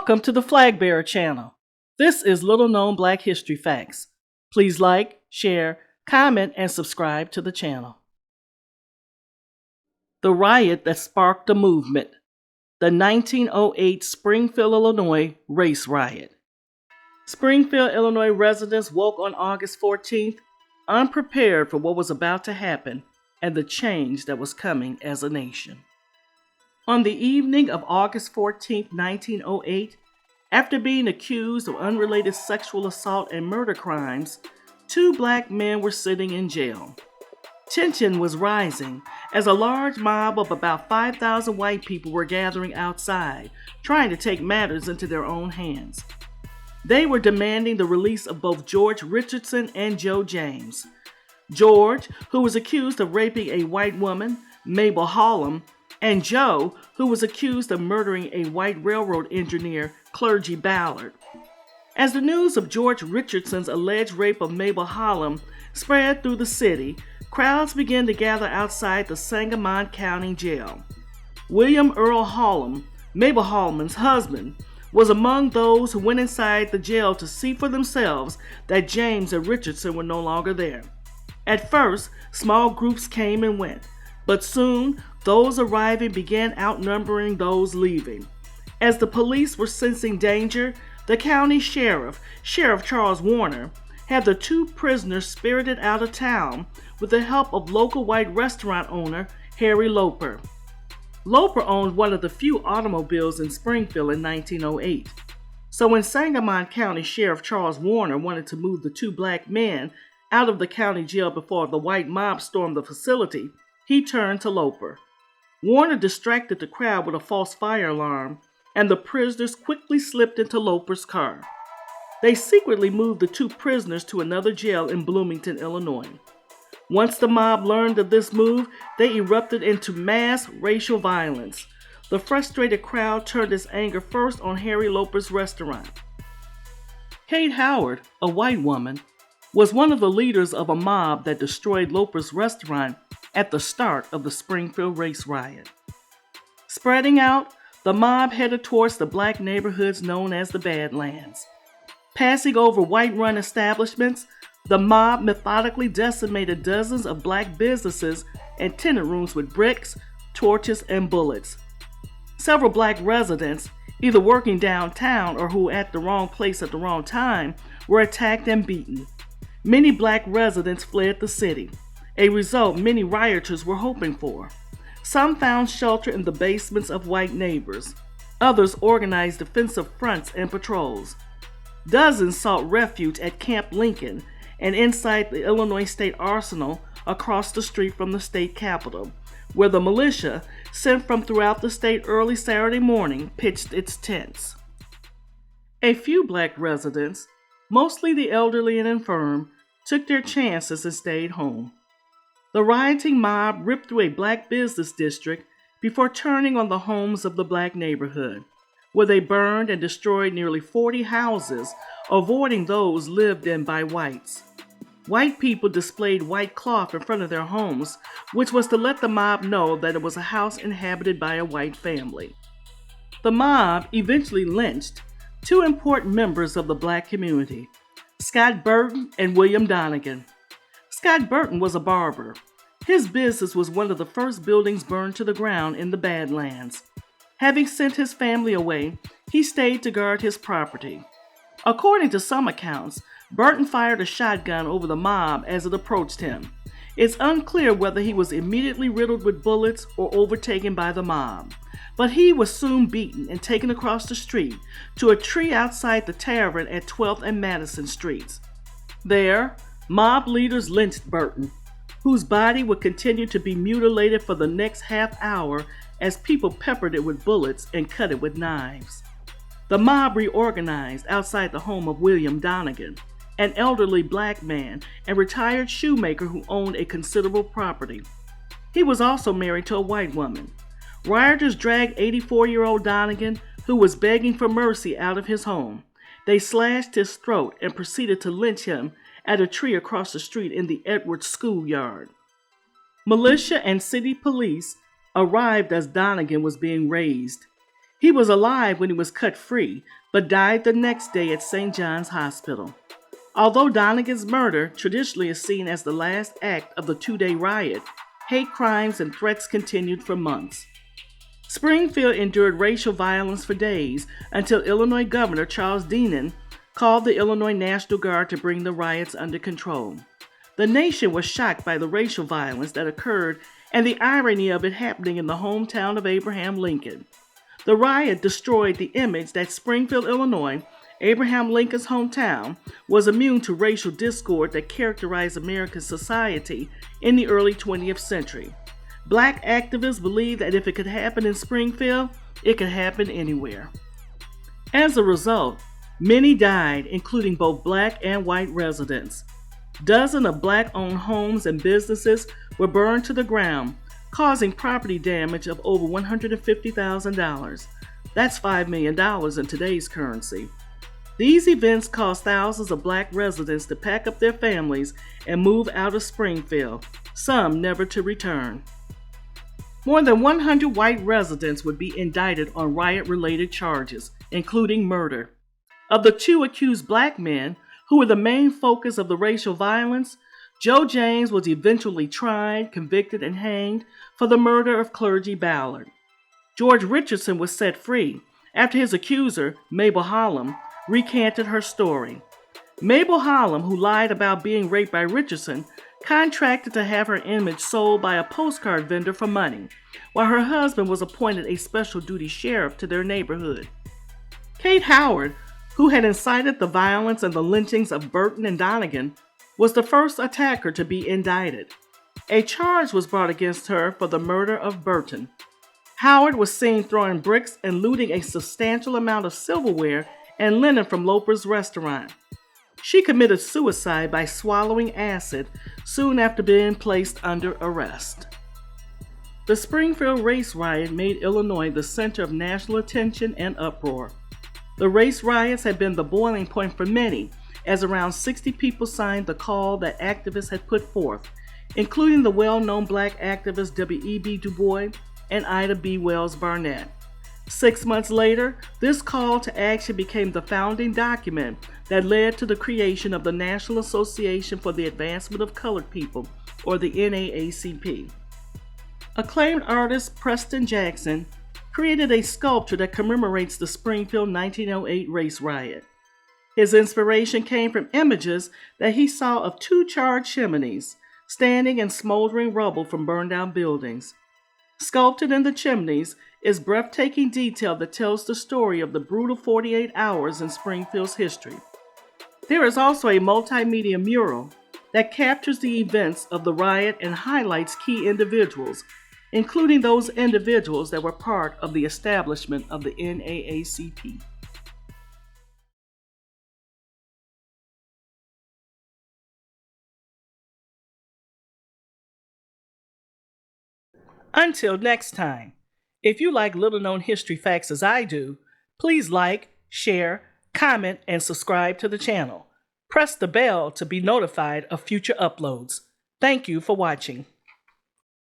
Welcome to the Flag Bearer channel. This is Little Known Black History Facts. Please like, share, comment, and subscribe to the channel. The riot that sparked a movement. The 1908 Springfield, Illinois Race Riot. Springfield, Illinois residents woke on August 14th, unprepared for what was about to happen and the change that was coming as a nation. On the evening of August 14, 1908, after being accused of unrelated sexual assault and murder crimes, two black men were sitting in jail. Tension was rising as a large mob of about 5,000 white people were gathering outside, trying to take matters into their own hands. They were demanding the release of both George Richardson and Joe James. George, who was accused of raping a white woman, Mabel Hallam, and Joe, who was accused of murdering a white railroad engineer, Clergy Ballard. As the news of George Richardson's alleged rape of Mabel Hallam spread through the city, crowds began to gather outside the Sangamon County Jail. William Earl Hallam, Mabel Hallam's husband, was among those who went inside the jail to see for themselves that James and Richardson were no longer there. At first, small groups came and went, but soon those arriving began outnumbering those leaving. As the police were sensing danger, the county sheriff, Sheriff Charles Warner, had the two prisoners spirited out of town with the help of local white restaurant owner Harry Loper. Loper owned one of the few automobiles in Springfield in 1908. So when Sangamon County Sheriff Charles Warner wanted to move the two black men out of the county jail before the white mob stormed the facility, he turned to Loper. Warner distracted the crowd with a false fire alarm, and the prisoners quickly slipped into Loper's car. They secretly moved the two prisoners to another jail in Bloomington, Illinois. Once the mob learned of this move, they erupted into mass racial violence. The frustrated crowd turned its anger first on Harry Loper's restaurant. Kate Howard, a white woman, was one of the leaders of a mob that destroyed Loper's restaurant at the start of the Springfield Race Riot. Spreading out, the mob headed towards the black neighborhoods known as the Badlands. Passing over white-run establishments, the mob methodically decimated dozens of black businesses and tenant rooms with bricks, torches, and bullets. Several black residents, either working downtown or who were at the wrong place at the wrong time, were attacked and beaten. Many black residents fled the city, a result many rioters were hoping for. Some found shelter in the basements of white neighbors. Others organized defensive fronts and patrols. Dozens sought refuge at Camp Lincoln and inside the Illinois State Arsenal across the street from the state capitol, where the militia, sent from throughout the state early Saturday morning, pitched its tents. A few black residents, mostly the elderly and infirm, took their chances and stayed home. The rioting mob ripped through a black business district before turning on the homes of the black neighborhood, where they burned and destroyed nearly 40 houses, avoiding those lived in by whites. White people displayed white cloth in front of their homes, which was to let the mob know that it was a house inhabited by a white family. The mob eventually lynched two important members of the black community, Scott Burton and William Donegan. Scott Burton was a barber. His business was one of the first buildings burned to the ground in the Badlands. Having sent his family away, he stayed to guard his property. According to some accounts, Burton fired a shotgun over the mob as it approached him. It's unclear whether he was immediately riddled with bullets or overtaken by the mob, but he was soon beaten and taken across the street to a tree outside the tavern at 12th and Madison Streets. There, mob leaders lynched Burton, whose body would continue to be mutilated for the next half hour as people peppered it with bullets and cut it with knives. The mob reorganized outside the home of William Donegan, an elderly black man and retired shoemaker who owned a considerable property. He was also married to a white woman. Rioters dragged 84-year-old Donegan, who was begging for mercy, out of his home. They slashed his throat and proceeded to lynch him at a tree across the street in the Edwards schoolyard. Militia and city police arrived as Donegan was being raised. He was alive when he was cut free, but died the next day at St. John's Hospital. Although Donegan's murder traditionally is seen as the last act of the two-day riot, hate crimes and threats continued for months. Springfield endured racial violence for days until Illinois Governor Charles Dennon called the Illinois National Guard to bring the riots under control. The nation was shocked by the racial violence that occurred and the irony of it happening in the hometown of Abraham Lincoln. The riot destroyed the image that Springfield, Illinois, Abraham Lincoln's hometown, was immune to racial discord that characterized American society in the early 20th century. Black activists believed that if it could happen in Springfield, it could happen anywhere. As a result, many died, including both black and white residents. Dozens of black-owned homes and businesses were burned to the ground, causing property damage of over $150,000. That's $5 million in today's currency. These events caused thousands of black residents to pack up their families and move out of Springfield, some never to return. More than 100 white residents would be indicted on riot-related charges, including murder. Of the two accused black men, who were the main focus of the racial violence, Joe James was eventually tried, convicted, and hanged for the murder of Clergy Ballard. George Richardson was set free after his accuser, Mabel Hallam, recanted her story. Mabel Hallam, who lied about being raped by Richardson, contracted to have her image sold by a postcard vendor for money, while her husband was appointed a special duty sheriff to their neighborhood. Kate Howard, who had incited the violence and the lynchings of Burton and Donegan, was the first attacker to be indicted. A charge was brought against her for the murder of Burton. Howard was seen throwing bricks and looting a substantial amount of silverware and linen from Loper's restaurant. She committed suicide by swallowing acid soon after being placed under arrest. The Springfield race riot made Illinois the center of national attention and uproar. The race riots had been the boiling point for many, as around 60 people signed the call that activists had put forth, including the well-known black activists W.E.B. Du Bois and Ida B. Wells Barnett. 6 months later, this call to action became the founding document that led to the creation of the National Association for the Advancement of Colored People, or the NAACP. Acclaimed artist Preston Jackson created a sculpture that commemorates the Springfield 1908 race riot. His inspiration came from images that he saw of two charred chimneys standing in smoldering rubble from burned-down buildings. Sculpted in the chimneys is breathtaking detail that tells the story of the brutal 48 hours in Springfield's history. There is also a multimedia mural that captures the events of the riot and highlights key individuals, including those individuals that were part of the establishment of the NAACP. Until next time, if you like little-known history facts as I do, please like, share, comment, and subscribe to the channel. Press the bell to be notified of future uploads. Thank you for watching.